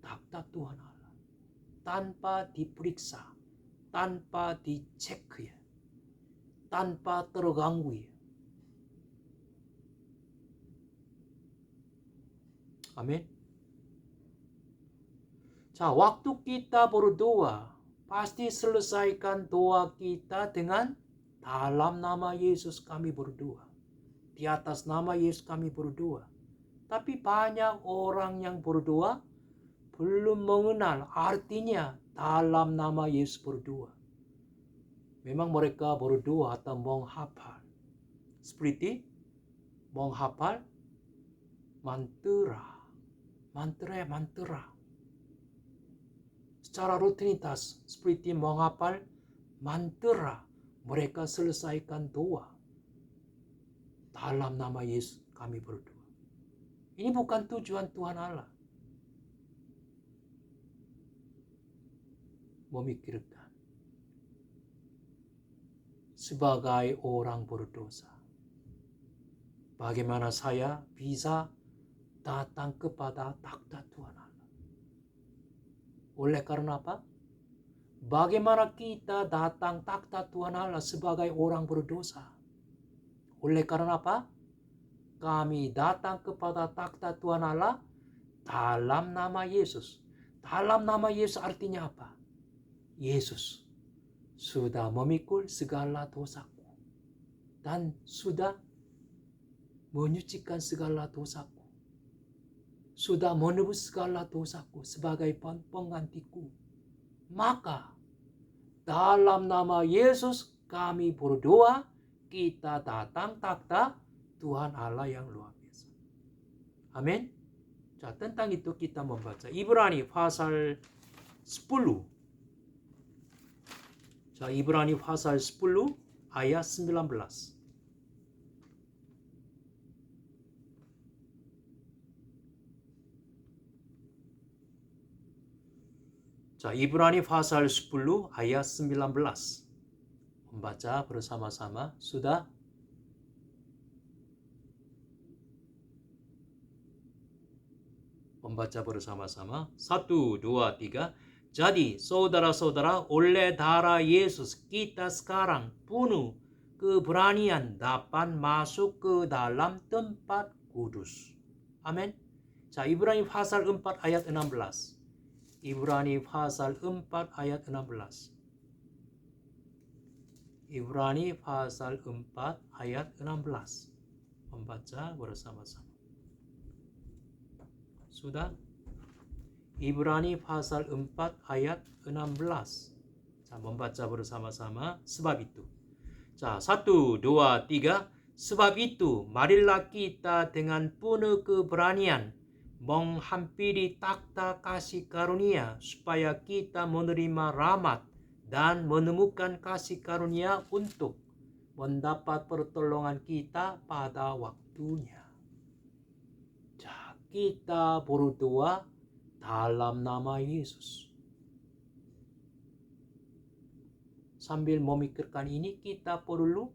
Speaker 1: takhta Tuhan Allah. Tanpa diperiksa, tanpa dicek ya, tanpa terganggu ya. Amin. 자, waktu kita berdoa, pasti selesaikan doa kita dengan dalam nama Yesus kami berdoa. Di atas nama Yesus kami berdoa. Tapi banyak orang yang berdoa belum mengenal artinya dalam nama Yesus berdoa. Memang mereka berdoa atau menghafal. Seperti menghafal mantra. Mantra. Secara rutinitas seperti menghafal mantra, mereka selesaikan doa. Dalam nama Yesus kami berdoa. Ini bukan tujuan Tuhan Allah. Memikirkan sebagai orang berdosa, bagaimana saya bisa datang kepada takhta Tuhan Allah. Oleh karena apa? Bagaimana kita datang takhta Tuhan Allah sebagai orang berdosa? Oleh karena apa? Kami datang kepada takhta Tuhan Allah dalam nama Yesus. Dalam nama Yesus artinya apa? Yesus sudah memikul segala dosaku dan sudah menyucikan segala dosaku. Sudah menebus segala dosaku sebagai penggantiku. Maka dalam nama Yesus kami berdoa, kita datang takhta Tuhan Allah yang luar biasa. Amin. 자, tentang itu kita membaca Ibrani pasal 10. 자, Ibrani pasal 10 ayat 19. 자, Ibrani pasal 10 ayat 19. Membaca bersama-sama. Sudah? Membaca bersama-sama. 1, 2, 3. Jadi, saudara-saudara, oleh darah Yesus, kita sekarang penuh keberanian dapat masuk ke dalam tempat kudus. Amin. 자, Ibrani pasal 4 ayat 16. Ibrani pasal 4 ayat 16. Ibrani pasal 4 ayat 16. Membaca bersama-sama. Sudah? Ibrani pasal 4 ayat 16. 자, membaca bersama-sama. Sebab itu. 자, 1, 2, 3. Sebab itu, marilah kita dengan penuh keberanian menghampiri takhta kasih karunia supaya kita menerima rahmat dan menemukan kasih karunia untuk mendapat pertolongan kita pada waktunya. 자, kita berdoa dalam nama Yesus. Sambil memikirkan ini, kita perlu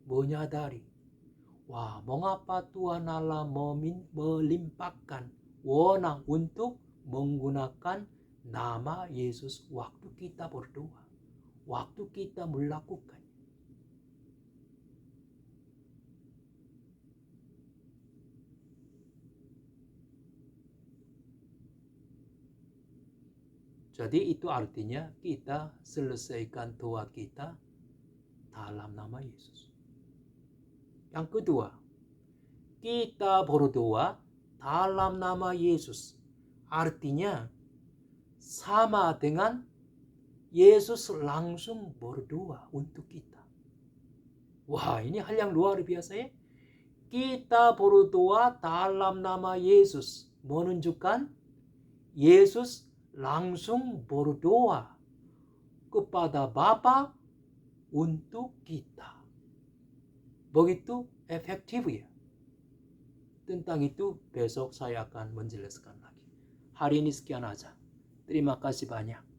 Speaker 1: menyadari, wah, mengapa Tuhan Allah melimpahkan wewenang untuk menggunakan nama Yesus waktu kita berdoa, waktu kita melakukan. Jadi itu artinya kita selesaikan doa kita dalam nama Yesus. Yang kedua, kita berdoa dalam nama Yesus. Artinya sama dengan Yesus langsung berdoa untuk kita. Wah, ini hal yang luar biasa ya. Kita berdoa dalam nama Yesus, menunjukkan Yesus langsung berdoa kepada Bapa untuk kita. Begitu efektif ya. Tentang itu besok saya akan menjelaskan lagi. Hari ini sekian aja. Terima kasih banyak.